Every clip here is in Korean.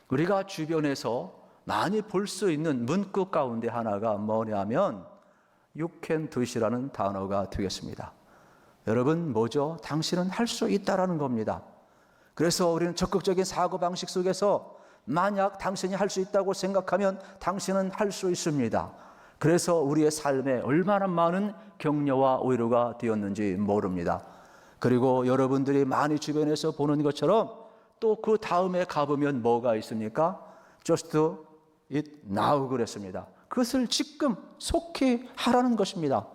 우리가 주변에서 많이 볼 수 있는 문구 가운데 하나가 뭐냐면 You can do it이라는 단어가 되겠습니다. 여러분 뭐죠? 당신은 할 수 있다라는 겁니다. 그래서 우리는 적극적인 사고방식 속에서 만약 당신이 할 수 있다고 생각하면 당신은 할 수 있습니다. 그래서 우리의 삶에 얼마나 많은 격려와 위로가 되었는지 모릅니다. 그리고 여러분들이 많이 주변에서 보는 것처럼 또 그 다음에 가보면 뭐가 있습니까? Just do it now 그랬습니다. 그것을 지금 속히 하라는 것입니다.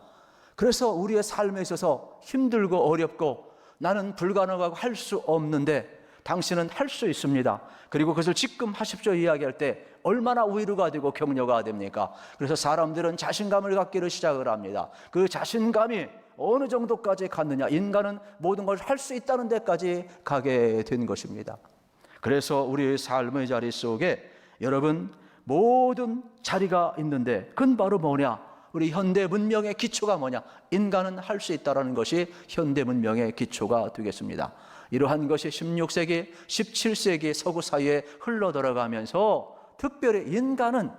그래서 우리의 삶에 있어서 힘들고 어렵고 나는 불가능하고 할 수 없는데 당신은 할 수 있습니다. 그리고 그것을 지금 하십시오 이야기할 때 얼마나 위로가 되고 격려가 됩니까? 그래서 사람들은 자신감을 갖기를 시작을 합니다. 그 자신감이 어느 정도까지 갔느냐? 인간은 모든 걸 할 수 있다는 데까지 가게 된 것입니다. 그래서 우리의 삶의 자리 속에 여러분 모든 자리가 있는데 그건 바로 뭐냐? 우리 현대 문명의 기초가 뭐냐? 인간은 할 수 있다는 것이 현대 문명의 기초가 되겠습니다. 이러한 것이 16세기, 17세기 서구 사회에 흘러 들어가면서 특별히 인간은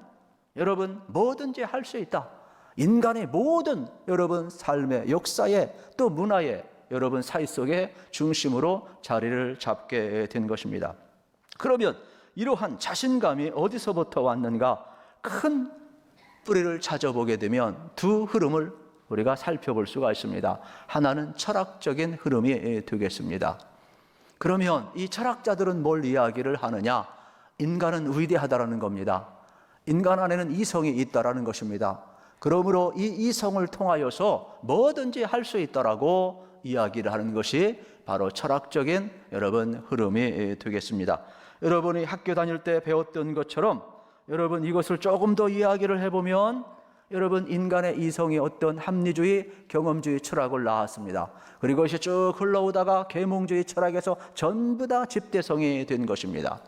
여러분 뭐든지 할 수 있다. 인간의 모든 여러분 삶의 역사에 또 문화에 여러분 사회 속에 중심으로 자리를 잡게 된 것입니다. 그러면 이러한 자신감이 어디서부터 왔는가? 큰 뿌리를 찾아보게 되면 두 흐름을 우리가 살펴볼 수가 있습니다. 하나는 철학적인 흐름이 되겠습니다. 그러면 이 철학자들은 뭘 이야기를 하느냐? 인간은 위대하다라는 겁니다. 인간 안에는 이성이 있다라는 것입니다. 그러므로 이 이성을 통하여서 뭐든지 할 수 있다라고 이야기를 하는 것이 바로 철학적인 여러분 흐름이 되겠습니다. 여러분이 학교 다닐 때 배웠던 것처럼 여러분 이것을 조금 더 이야기를 해보면 여러분 인간의 이성이 어떤 합리주의, 경험주의 철학을 낳았습니다. 그리고 이것이 쭉 흘러오다가 계몽주의 철학에서 전부 다 집대성이 된 것입니다.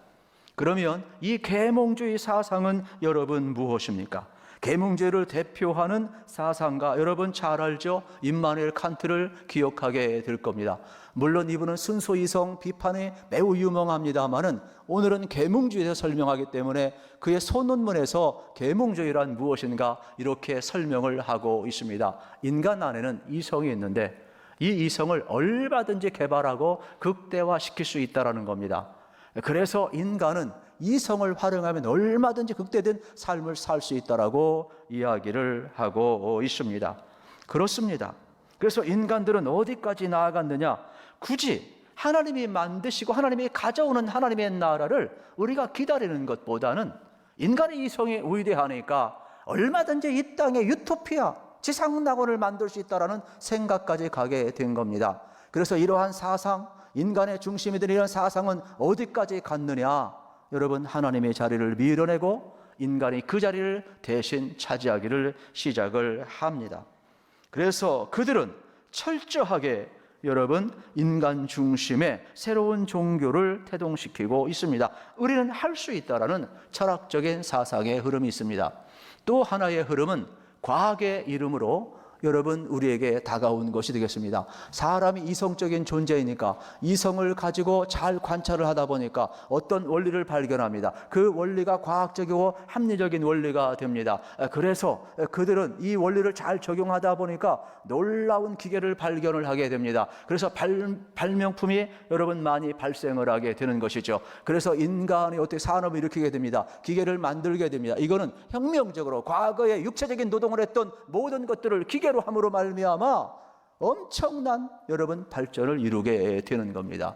그러면 이 계몽주의 사상은 여러분 무엇입니까? 계몽주의를 대표하는 사상가 여러분 잘 알죠? 임마누엘 칸트를 기억하게 될 겁니다. 물론 이분은 순수 이성 비판이 매우 유명합니다만은 오늘은 계몽주의에 대해서 설명하기 때문에 그의 소논문에서 계몽주의란 무엇인가 이렇게 설명을 하고 있습니다. 인간 안에는 이성이 있는데 이 이성을 얼마든지 개발하고 극대화시킬 수 있다는 겁니다. 그래서 인간은 이성을 활용하면 얼마든지 극대된 삶을 살 수 있다라고 이야기를 하고 있습니다. 그렇습니다. 그래서 인간들은 어디까지 나아갔느냐? 굳이 하나님이 만드시고 하나님이 가져오는 하나님의 나라를 우리가 기다리는 것보다는 인간의 이성이 위대하니까 얼마든지 이 땅에 유토피아, 지상낙원을 만들 수 있다라는 생각까지 가게 된 겁니다. 그래서 이러한 사상, 인간의 중심이 된 이런 사상은 어디까지 갔느냐? 여러분 하나님의 자리를 밀어내고 인간이 그 자리를 대신 차지하기를 시작을 합니다. 그래서 그들은 철저하게 여러분 인간 중심의 새로운 종교를 태동시키고 있습니다. 우리는 할 수 있다라는 철학적인 사상의 흐름이 있습니다. 또 하나의 흐름은 과학의 이름으로 여러분 우리에게 다가온 것이 되겠습니다. 사람이 이성적인 존재이니까 이성을 가지고 잘 관찰을 하다 보니까 어떤 원리를 발견합니다. 그 원리가 과학적이고 합리적인 원리가 됩니다. 그래서 그들은 이 원리를 잘 적용하다 보니까 놀라운 기계를 발견을 하게 됩니다. 그래서 발명품이 여러분 많이 발생을 하게 되는 것이죠. 그래서 인간이 어떻게 산업을 일으키게 됩니다. 기계를 만들게 됩니다. 이거는 혁명적으로 과거에 육체적인 노동을 했던 모든 것들을 기계로 함으로 말미암아 엄청난 여러분 발전을 이루게 되는 겁니다.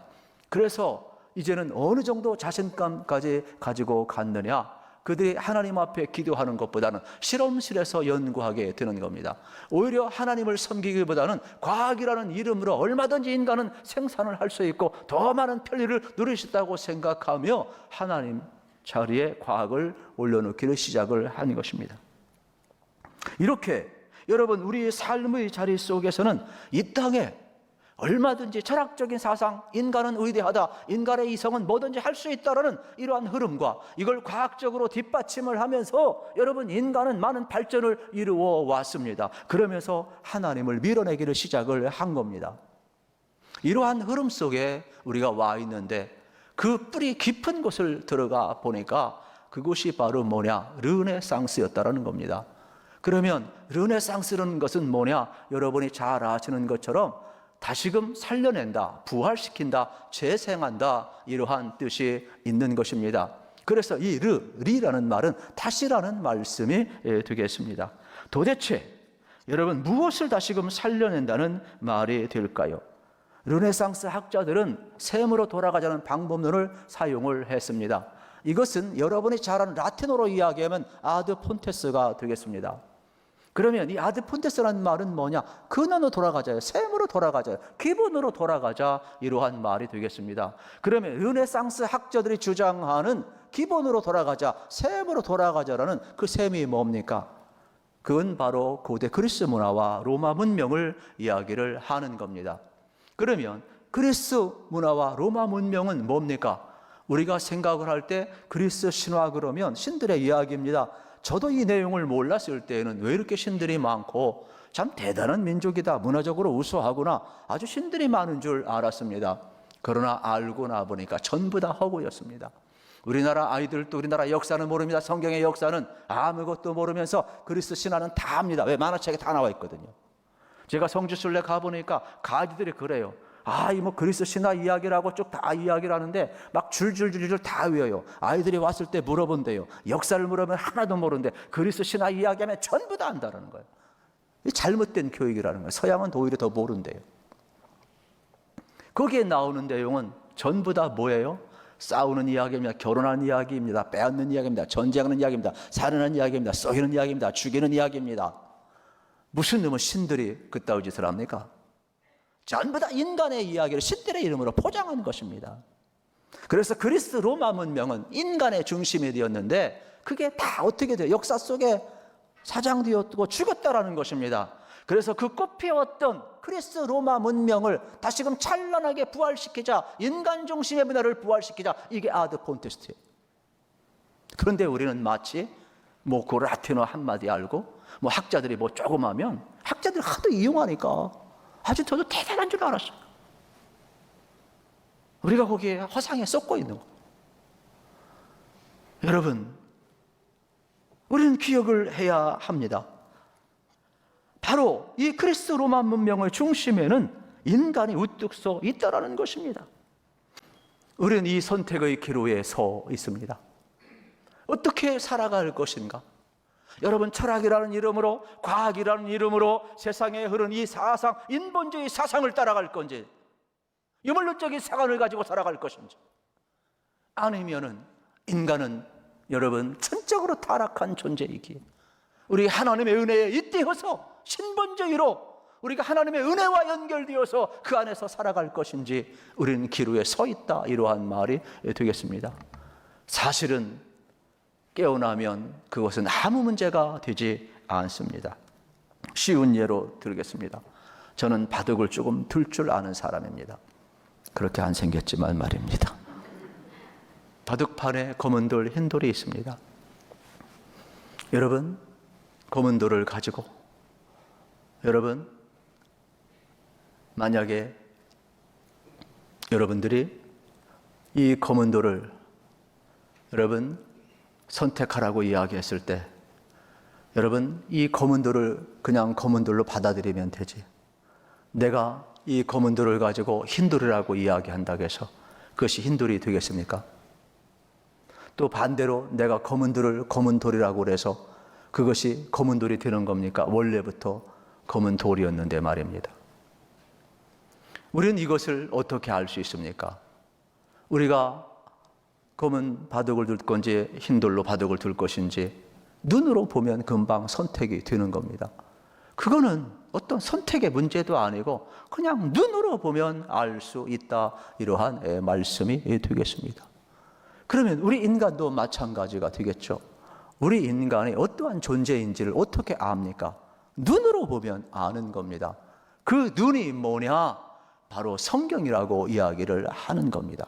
그래서 이제는 어느 정도 자신감까지 가지고 갔느냐? 그들이 하나님 앞에 기도하는 것보다는 실험실에서 연구하게 되는 겁니다. 오히려 하나님을 섬기기보다는 과학이라는 이름으로 얼마든지 인간은 생산을 할 수 있고 더 많은 편리를 누릴 수 있다고 생각하며 하나님 자리에 과학을 올려놓기를 시작을 한 것입니다. 이렇게 여러분 우리의 삶의 자리 속에서는 이 땅에 얼마든지 철학적인 사상, 인간은 위대하다, 인간의 이성은 뭐든지 할 수 있다라는 이러한 흐름과 이걸 과학적으로 뒷받침을 하면서 여러분 인간은 많은 발전을 이루어 왔습니다. 그러면서 하나님을 밀어내기를 시작을 한 겁니다. 이러한 흐름 속에 우리가 와 있는데 그 뿌리 깊은 곳을 들어가 보니까 그곳이 바로 뭐냐? 르네상스였다라는 겁니다. 그러면 르네상스라는 것은 뭐냐? 여러분이 잘 아시는 것처럼 다시금 살려낸다, 부활시킨다, 재생한다, 이러한 뜻이 있는 것입니다. 그래서 이 리라는 말은 다시라는 말씀이 되겠습니다. 도대체 여러분 무엇을 다시금 살려낸다는 말이 될까요? 르네상스 학자들은 셈으로 돌아가자는 방법론을 사용을 했습니다. 이것은 여러분이 잘 아는 라틴어로 이야기하면 아드 폰테스가 되겠습니다. 그러면 이 아드 폰테스라는 말은 뭐냐? 근원으로 돌아가자요, 셈으로 돌아가자요, 기본으로 돌아가자, 이러한 말이 되겠습니다. 그러면 르네상스 학자들이 주장하는 기본으로 돌아가자, 셈으로 돌아가자라는 그 셈이 뭡니까? 그건 바로 고대 그리스 문화와 로마 문명을 이야기를 하는 겁니다. 그러면 그리스 문화와 로마 문명은 뭡니까? 우리가 생각을 할 때 그리스 신화 그러면 신들의 이야기입니다. 저도 이 내용을 몰랐을 때에는 왜 이렇게 신들이 많고 참 대단한 민족이다, 문화적으로 우수하구나, 아주 신들이 많은 줄 알았습니다. 그러나 알고 나보니까 전부 다 허구였습니다. 우리나라 아이들도 우리나라 역사는 모릅니다. 성경의 역사는 아무것도 모르면서 그리스 신화는 다 압니다. 왜? 만화책에 다 나와 있거든요. 제가 성지순례 가보니까 가이드들이 그래요. 이 뭐 그리스 신화 이야기라고 쭉 다 이야기를 하는데 막 줄줄줄줄 다 외워요. 아이들이 왔을 때 물어본대요. 역사를 물으면 하나도 모르는데 그리스 신화 이야기하면 전부 다 안다라는 거예요. 이 잘못된 교육이라는 거예요. 서양은 오히려 더 모른대요. 거기에 나오는 내용은 전부 다 뭐예요? 싸우는 이야기입니다. 결혼하는 이야기입니다. 빼앗는 이야기입니다. 전쟁하는 이야기입니다. 살인하는 이야기입니다. 쏘이는 이야기입니다. 죽이는 이야기입니다. 무슨 놈의 신들이 그따위 짓을 합니까? 전부 다 인간의 이야기를 신들의 이름으로 포장한 것입니다. 그래서 그리스 로마 문명은 인간의 중심이 되었는데 그게 다 어떻게 돼요? 역사 속에 사장되었고 죽었다라는 것입니다. 그래서 그 꽃피웠던 그리스 로마 문명을 다시금 찬란하게 부활시키자, 인간 중심의 문화를 부활시키자, 이게 아드 폰테스트예요. 그런데 우리는 마치 뭐 그 라틴어 한마디 알고 뭐 학자들이 뭐 조금 하면 학자들이 하도 이용하니까 아주 저도 대단한 줄 알았어요. 우리가 거기에 허상에 썩고 있는 거예요. 여러분, 우리는 기억을 해야 합니다. 바로 이 그리스 로마 문명의 중심에는 인간이 우뚝 서 있다라는 것입니다. 우리는 이 선택의 기로에 서 있습니다. 어떻게 살아갈 것인가? 여러분, 철학이라는 이름으로, 과학이라는 이름으로 세상에 흐른 이 사상, 인본주의 사상을 따라갈 건지, 유물론적인 사관을 가지고 살아갈 것인지, 아니면은 인간은 여러분 천적으로 타락한 존재이기에 우리 하나님의 은혜에 잇대어서 신본주의로 우리가 하나님의 은혜와 연결되어서 그 안에서 살아갈 것인지 우리는 기로에 서 있다, 이러한 말이 되겠습니다. 사실은 깨어나면 그것은 아무 문제가 되지 않습니다. 쉬운 예로 들겠습니다. 저는 바둑을 조금 둘 줄 아는 사람입니다. 그렇게 안 생겼지만 말입니다. 바둑판에 검은 돌, 흰 돌이 있습니다. 여러분, 검은 돌을 가지고 여러분, 만약에 여러분들이 이 검은 돌을 여러분 선택하라고 이야기했을 때 여러분, 이 검은 돌을 그냥 검은 돌로 받아들이면 되지, 내가 이 검은 돌을 가지고 흰 돌이라고 이야기한다고 해서 그것이 흰 돌이 되겠습니까? 또 반대로 내가 검은 돌을 검은 돌이라고 해서 그것이 검은 돌이 되는 겁니까? 원래부터 검은 돌이었는데 말입니다. 우리는 이것을 어떻게 알 수 있습니까? 우리가 검은 바둑을 둘 건지 흰 돌로 바둑을 둘 것인지 눈으로 보면 금방 선택이 되는 겁니다. 그거는 어떤 선택의 문제도 아니고 그냥 눈으로 보면 알 수 있다, 이러한 말씀이 되겠습니다. 그러면 우리 인간도 마찬가지가 되겠죠. 우리 인간이 어떠한 존재인지를 어떻게 압니까? 눈으로 보면 아는 겁니다. 그 눈이 뭐냐? 바로 성경이라고 이야기를 하는 겁니다.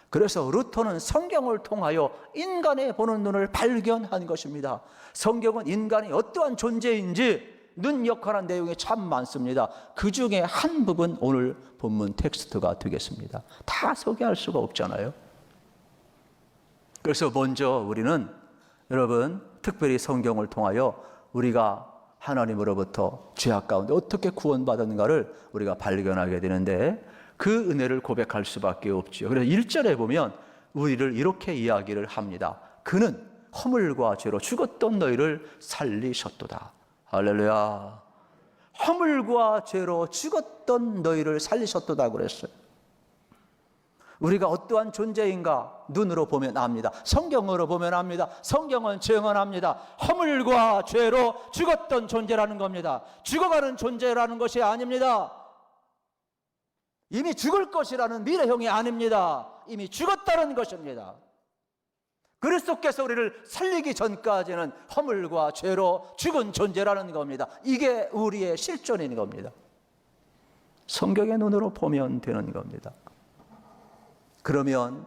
그래서 루터는 성경을 통하여 인간의 보는 눈을 발견한 것입니다. 성경은 인간이 어떠한 존재인지 눈역하는 내용이 참 많습니다. 그 중에 한 부분 오늘 본문 텍스트가 되겠습니다. 다 소개할 수가 없잖아요. 그래서 먼저 우리는 여러분 특별히 성경을 통하여 우리가 하나님으로부터 죄악 가운데 어떻게 구원받았는가를 우리가 발견하게 되는데 그 은혜를 고백할 수밖에 없지요. 그래서 1절에 보면 우리를 이렇게 이야기를 합니다. 그는 허물과 죄로 죽었던 너희를 살리셨도다. 할렐루야. 허물과 죄로 죽었던 너희를 살리셨도다 그랬어요. 우리가 어떠한 존재인가 눈으로 보면 압니다. 성경으로 보면 압니다. 성경은 증언합니다. 허물과 죄로 죽었던 존재라는 겁니다. 죽어가는 존재라는 것이 아닙니다. 이미 죽을 것이라는 미래형이 아닙니다. 이미 죽었다는 것입니다. 그리스도께서 우리를 살리기 전까지는 허물과 죄로 죽은 존재라는 겁니다. 이게 우리의 실존인 겁니다. 성경의 눈으로 보면 되는 겁니다. 그러면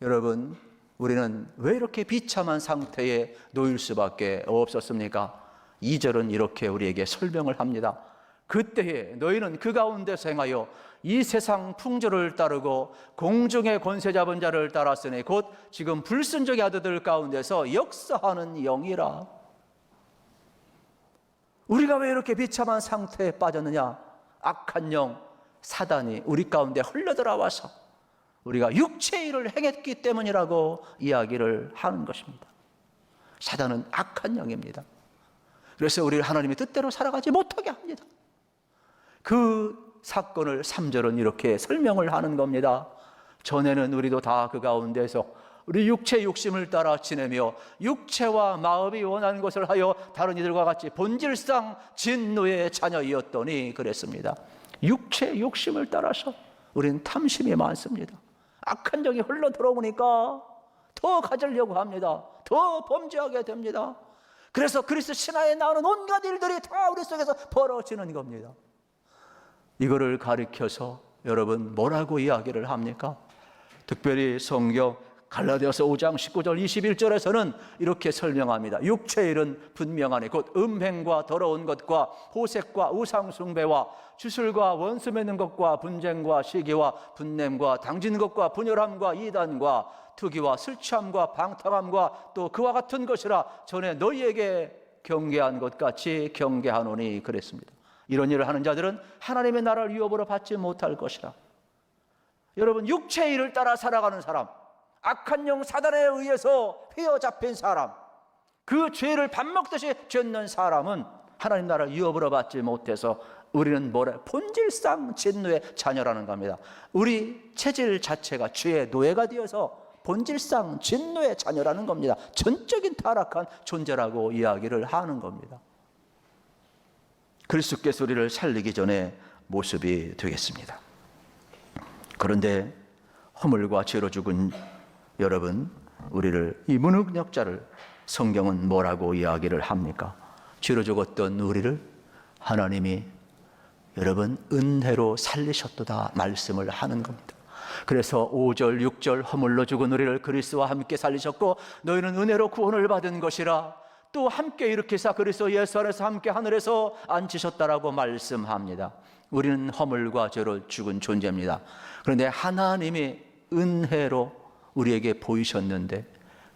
여러분 우리는 왜 이렇게 비참한 상태에 놓일 수밖에 없었습니까? 2절은 이렇게 우리에게 설명을 합니다. 그때에 너희는 그 가운데서 행하여 이 세상 풍조를 따르고 공중의 권세 잡은 자를 따랐으니 곧 지금 불순종의 아들들 가운데서 역사하는 영이라. 우리가 왜 이렇게 비참한 상태에 빠졌느냐? 악한 영 사단이 우리 가운데 흘러들어와서 우리가 육체의 일을 행했기 때문이라고 이야기를 하는 것입니다. 사단은 악한 영입니다. 그래서 우리를 하나님의 뜻대로 살아가지 못하게 합니다. 그 사건을 3절은 이렇게 설명을 하는 겁니다. 전에는 우리도 다 그 가운데서 우리 육체 욕심을 따라 지내며 육체와 마음이 원하는 것을 하여 다른 이들과 같이 본질상 진노의 자녀이었더니 그랬습니다. 육체 욕심을 따라서 우리는 탐심이 많습니다. 악한 정이 흘러 들어오니까 더 가지려고 합니다. 더 범죄하게 됩니다. 그래서 그리스도 신화에 나오는 온갖 일들이 다 우리 속에서 벌어지는 겁니다. 이거를 가리켜서 여러분 뭐라고 이야기를 합니까? 특별히 성경 갈라디아서 5장 19절 21절에서는 이렇게 설명합니다. 육체의 일은 분명하니 곧 음행과 더러운 것과 호색과 우상숭배와 주술과 원수 맺는 것과 분쟁과 시기와 분냄과 당진 것과 분열함과 이단과 투기와 술취함과 방탕함과 또 그와 같은 것이라 전에 너희에게 경계한 것 같이 경계하노니 그랬습니다. 이런 일을 하는 자들은 하나님의 나라를 유업으로 받지 못할 것이라. 여러분 육체의 일을 따라 살아가는 사람, 악한 영 사단에 의해서 휘어잡힌 사람, 그 죄를 밥 먹듯이 젓는 사람은 하나님 나라를 유업으로 받지 못해서 우리는 본질상 진노의 자녀라는 겁니다. 우리 체질 자체가 죄의 노예가 되어서 본질상 진노의 자녀라는 겁니다. 전적인 타락한 존재라고 이야기를 하는 겁니다. 그리스도께서 우리를 살리기 전에 모습이 되겠습니다. 그런데 허물과 죄로 죽은 여러분, 우리를 이 무능력자를 성경은 뭐라고 이야기를 합니까? 죄로 죽었던 우리를 하나님이 여러분 은혜로 살리셨도다 말씀을 하는 겁니다. 그래서 5절 6절 허물로 죽은 우리를 그리스도와 함께 살리셨고 너희는 은혜로 구원을 받은 것이라. 또 함께 일으키사 그리스도 예수 안에서 함께 하늘에서 앉히셨다라고 말씀합니다. 우리는 허물과 죄로 죽은 존재입니다. 그런데 하나님이 은혜로 우리에게 보이셨는데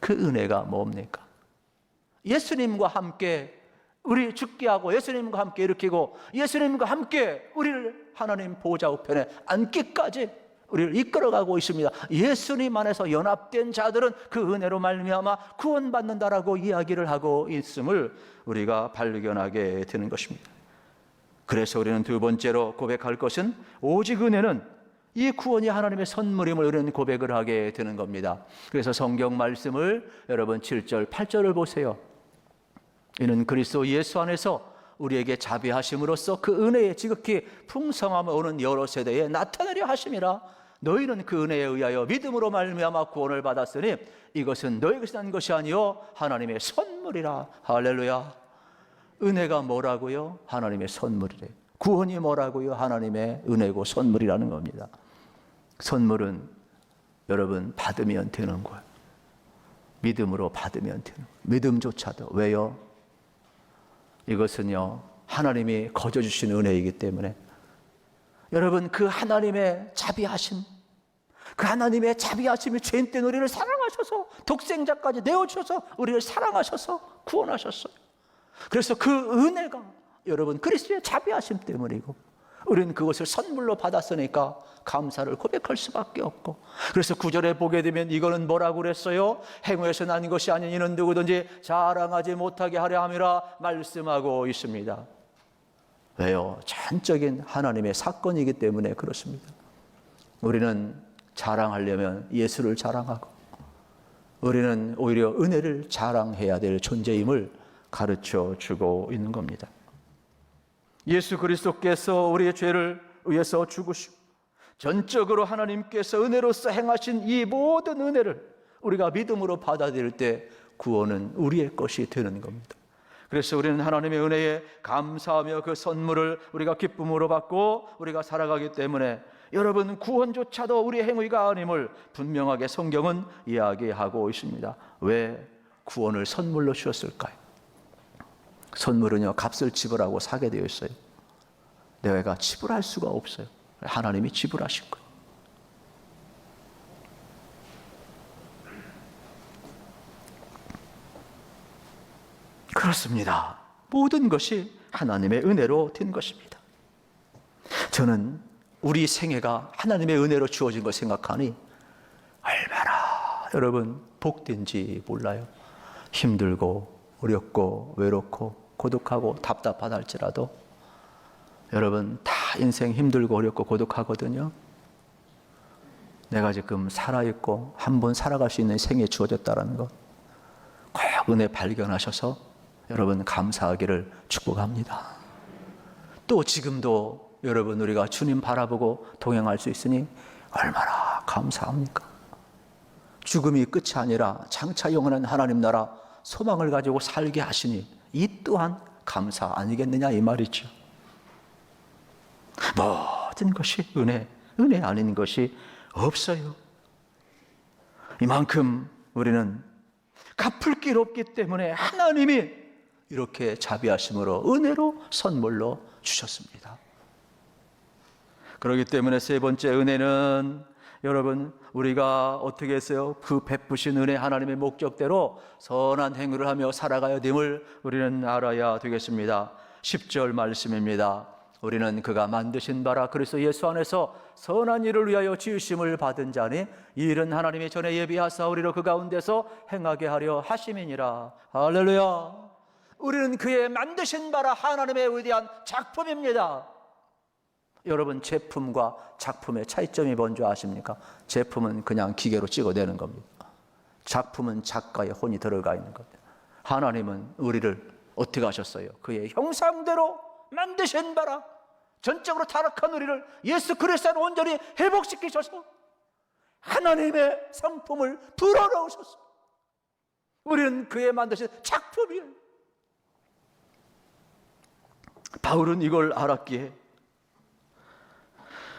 그 은혜가 뭡니까? 예수님과 함께 우리 죽게 하고 예수님과 함께 일으키고 예수님과 함께 우리를 하나님 보좌 우편에 앉기까지 우리를 이끌어가고 있습니다. 예수님 안에서 연합된 자들은 그 은혜로 말미암아 구원받는다라고 이야기를 하고 있음을 우리가 발견하게 되는 것입니다. 그래서 우리는 두 번째로 고백할 것은 오직 은혜는 이 구원이 하나님의 선물임을 우리는 고백을 하게 되는 겁니다. 그래서 성경 말씀을 여러분 7절 8절을 보세요. 이는 그리스도 예수 안에서 우리에게 자비하심으로써 그 은혜의 지극히 풍성함을 오는 여러 세대에 나타내려 하심이라. 너희는 그 은혜에 의하여 믿음으로 말미암아 구원을 받았으니 이것은 너희에게서 난 것이 아니요 하나님의 선물이라. 할렐루야. 은혜가 뭐라고요? 하나님의 선물이래. 구원이 뭐라고요? 하나님의 은혜고 선물이라는 겁니다. 선물은 여러분 받으면 되는 거예요. 믿음으로 받으면 되는 거예요. 믿음조차도. 왜요? 이것은요 하나님이 거저 주신 은혜이기 때문에 여러분 그 하나님의 자비하심, 그 하나님의 자비하심이 죄인 된 우리를 사랑하셔서 독생자까지 내어주셔서 우리를 사랑하셔서 구원하셨어요. 그래서 그 은혜가 여러분 그리스도의 자비하심 때문이고 우리는 그것을 선물로 받았으니까 감사를 고백할 수밖에 없고, 그래서 9절에 보게 되면 이거는 뭐라고 그랬어요? 행위에서 난 것이 아닌 이는 누구든지 자랑하지 못하게 하려 함이라 말씀하고 있습니다. 왜요? 전적인 하나님의 사건이기 때문에 그렇습니다. 우리는 자랑하려면 예수를 자랑하고 우리는 오히려 은혜를 자랑해야 될 존재임을 가르쳐 주고 있는 겁니다. 예수 그리스도께서 우리의 죄를 위해서 죽으시고 전적으로 하나님께서 은혜로서 행하신 이 모든 은혜를 우리가 믿음으로 받아들일 때 구원은 우리의 것이 되는 겁니다. 그래서 우리는 하나님의 은혜에 감사하며 그 선물을 우리가 기쁨으로 받고 우리가 살아가기 때문에 여러분 구원조차도 우리의 행위가 아님을 분명하게 성경은 이야기하고 있습니다. 왜 구원을 선물로 주셨을까요? 선물은요 값을 지불하고 사게 되어 있어요. 내가 지불할 수가 없어요. 하나님이 지불하신 거예요. 그렇습니다. 모든 것이 하나님의 은혜로 된 것입니다. 저는 우리 생애가 하나님의 은혜로 주어진 걸 생각하니 얼마나 여러분 복된지 몰라요. 힘들고 어렵고 외롭고 고독하고 답답하다 할지라도 여러분 다 인생 힘들고 어렵고 고독하거든요. 내가 지금 살아있고 한 번 살아갈 수 있는 생에 주어졌다는 것 꼭 은혜 발견하셔서 여러분 감사하기를 축복합니다. 또 지금도 여러분 우리가 주님 바라보고 동행할 수 있으니 얼마나 감사합니까? 죽음이 끝이 아니라 장차 영원한 하나님 나라 소망을 가지고 살게 하시니 이 또한 감사 아니겠느냐 이 말이죠. 모든 것이 은혜 아닌 것이 없어요. 이만큼 우리는 갚을 길 없기 때문에 하나님이 이렇게 자비하심으로 은혜로 선물로 주셨습니다. 그렇기 때문에 세 번째 은혜는 여러분 우리가 어떻게 했어요? 그 베푸신 은혜 하나님의 목적대로 선한 행위를 하며 살아가야 됨을 우리는 알아야 되겠습니다. 10절 말씀입니다. 우리는 그가 만드신 바라 그리스도 예수 안에서 선한 일을 위하여 지으심을 받은 자니 이 일은 하나님이 전에 예비하사 우리로 그 가운데서 행하게 하려 하심이니라. 할렐루야. 우리는 그의 만드신 바라 하나님의 위대한 작품입니다. 여러분 제품과 작품의 차이점이 뭔지 아십니까? 제품은 그냥 기계로 찍어내는 겁니다. 작품은 작가의 혼이 들어가 있는 겁니다. 하나님은 우리를 어떻게 하셨어요? 그의 형상대로 만드신 바라 전적으로 타락한 우리를 예수 그리스도로 온전히 회복시키셔서 하나님의 성품을 불어넣으셨어요. 우리는 그의 만드신 작품이에요. 바울은 이걸 알았기에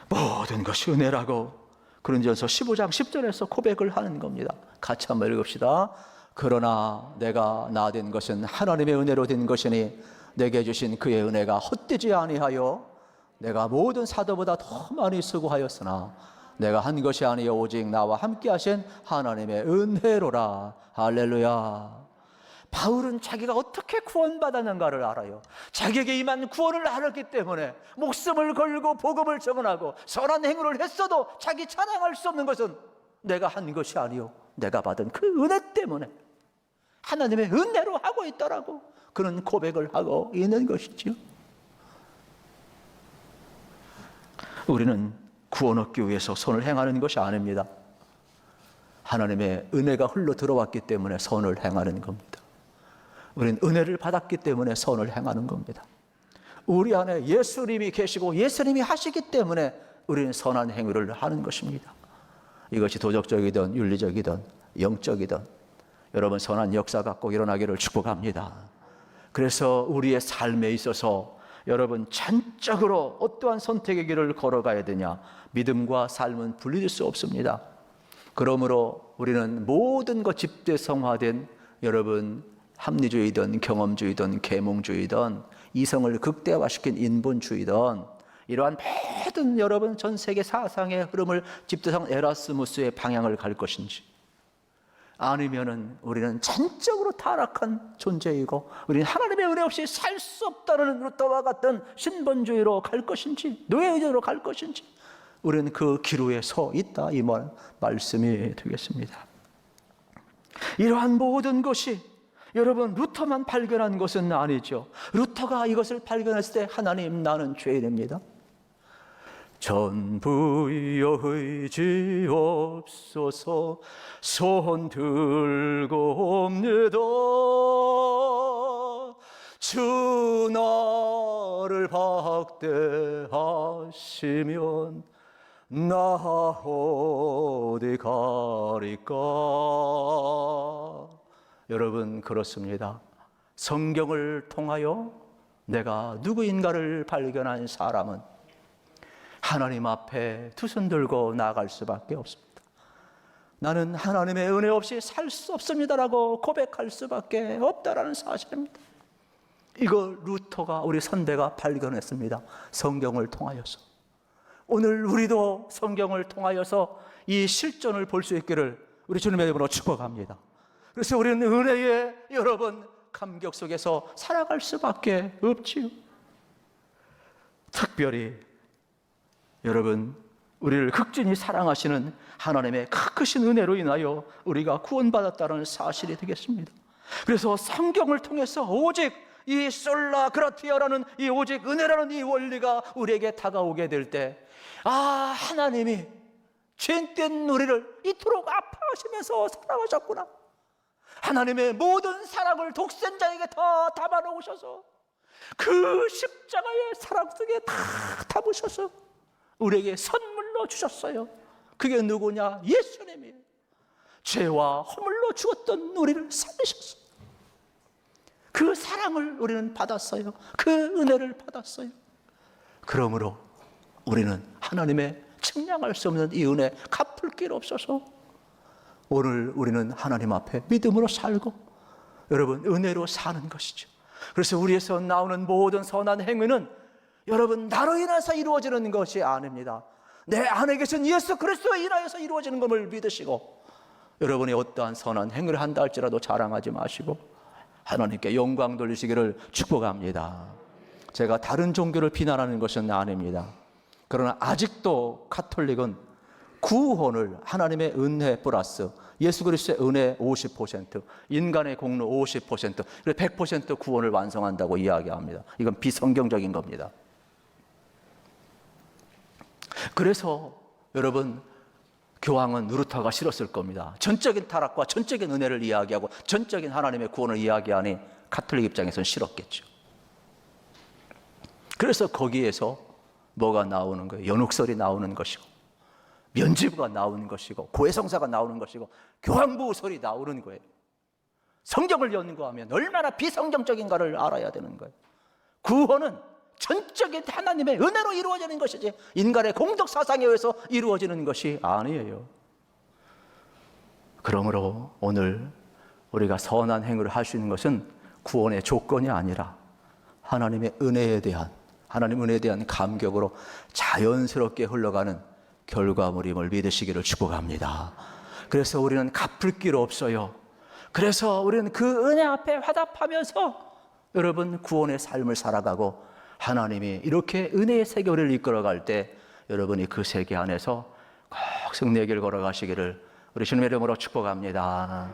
모든 것이 은혜라고 고린도전서 15장 10절에서 고백을 하는 겁니다. 같이 한번 읽읍시다. 그러나 내가 나 된 것은 하나님의 은혜로 된 것이니 내게 주신 그의 은혜가 헛되지 아니하여 내가 모든 사도보다 더 많이 수고하였으나 내가 한 것이 아니여 오직 나와 함께 하신 하나님의 은혜로라. 할렐루야. 바울은 자기가 어떻게 구원받았는가를 알아요. 자기에게 임한 구원을 알았기 때문에 목숨을 걸고 복음을 전하고 선한 행위를 했어도 자기 자랑할 수 없는 것은 내가 한 것이 아니요 내가 받은 그 은혜 때문에 하나님의 은혜로 하고 있더라고. 그런 고백을 하고 있는 것이죠. 우리는 구원 얻기 위해서 선을 행하는 것이 아닙니다. 하나님의 은혜가 흘러 들어왔기 때문에 선을 행하는 겁니다. 우리는 은혜를 받았기 때문에 선을 행하는 겁니다. 우리 안에 예수님이 계시고 예수님이 하시기 때문에 우리는 선한 행위를 하는 것입니다. 이것이 도덕적이든 윤리적이든 영적이든 여러분 선한 역사가 꼭 일어나기를 축복합니다. 그래서 우리의 삶에 있어서 여러분 전적으로 어떠한 선택의 길을 걸어가야 되냐? 믿음과 삶은 분리될 수 없습니다. 그러므로 우리는 모든 것 집대성화된 여러분 합리주의든 경험주의든 계몽주의든 이성을 극대화시킨 인본주의든 이러한 모든 여러분 전 세계 사상의 흐름을 집도상 에라스무스의 방향을 갈 것인지, 아니면은 우리는 전적으로 타락한 존재이고 우리는 하나님의 은혜 없이 살 수 없다는 루터와 같은 신본주의로 갈 것인지, 노예의존으로 갈 것인지, 우리는 그 기로에 서 있다, 이 말씀이 되겠습니다. 이러한 모든 것이 여러분 루터만 발견한 것은 아니죠. 루터가 이것을 발견했을 때 하나님, 나는 죄인입니다, 전부 여의지옵소서, 손 들고 옵니다, 주 나를 박대하시면 나 어디 가리까. 여러분, 그렇습니다. 성경을 통하여 내가 누구인가를 발견한 사람은 하나님 앞에 두 손 들고 나아갈 수밖에 없습니다. 나는 하나님의 은혜 없이 살 수 없습니다라고 고백할 수밖에 없다라는 사실입니다. 이거 루터가, 우리 선배가 발견했습니다. 성경을 통하여서. 오늘 우리도 성경을 통하여서 이 실존을 볼 수 있기를 우리 주님의 이름으로 축복합니다. 그래서 우리는 은혜의 여러분 감격 속에서 살아갈 수밖에 없지요. 특별히 여러분, 우리를 극진히 사랑하시는 하나님의 크신 은혜로 인하여 우리가 구원받았다는 사실이 되겠습니다. 그래서 성경을 통해서 오직 이 솔라 그라티아라는 이 오직 은혜라는 이 원리가 우리에게 다가오게 될 때, 하나님이 죄된 우리를 이토록 아파하시면서 사랑하셨구나, 하나님의 모든 사랑을 독생자에게 다 담아놓으셔서 그 십자가의 사랑 속에 다 담으셔서 우리에게 선물로 주셨어요. 그게 누구냐? 예수님이에요. 죄와 허물로 죽었던 우리를 살리셨어요. 그 사랑을 우리는 받았어요. 그 은혜를 받았어요. 그러므로 우리는 하나님의 측량할 수 없는 이 은혜 갚을 길 없어서 오늘 우리는 하나님 앞에 믿음으로 살고 여러분 은혜로 사는 것이죠. 그래서 우리에서 나오는 모든 선한 행위는 여러분 나로 인해서 이루어지는 것이 아닙니다. 내 안에 계신 예수 그리스도에 인하여서 이루어지는 것을 믿으시고, 여러분이 어떠한 선한 행위를 한다 할지라도 자랑하지 마시고 하나님께 영광 돌리시기를 축복합니다. 제가 다른 종교를 비난하는 것은 아닙니다. 그러나 아직도 가톨릭은 구원을 하나님의 은혜 플러스 예수 그리스도의 은혜 50%, 인간의 공로 50%, 100% 구원을 완성한다고 이야기합니다. 이건 비성경적인 겁니다. 그래서 여러분, 교황은 루터가 싫었을 겁니다. 전적인 타락과 전적인 은혜를 이야기하고 전적인 하나님의 구원을 이야기하니 가톨릭 입장에서는 싫었겠죠. 그래서 거기에서 뭐가 나오는 거예요? 연옥설이 나오는 것이고, 면죄부가 나오는 것이고, 고해성사가 나오는 것이고, 교황보호설이 나오는 거예요. 성경을 연구하면 얼마나 비성경적인가를 알아야 되는 거예요. 구원은 전적인 하나님의 은혜로 이루어지는 것이지 인간의 공덕 사상에 의해서 이루어지는 것이 아니에요. 그러므로 오늘 우리가 선한 행위를 할 수 있는 것은 구원의 조건이 아니라 하나님의 은혜에 대한, 하나님 은혜에 대한 감격으로 자연스럽게 흘러가는 결과물임을 믿으시기를 축복합니다. 그래서 우리는 갚을 길 없어요. 그래서 우리는 그 은혜 앞에 화답하면서 여러분 구원의 삶을 살아가고, 하나님이 이렇게 은혜의 세계를 이끌어갈 때 여러분이 그 세계 안에서 꼭 승리의 길 걸어가시기를 우리 주님의 이름으로 축복합니다.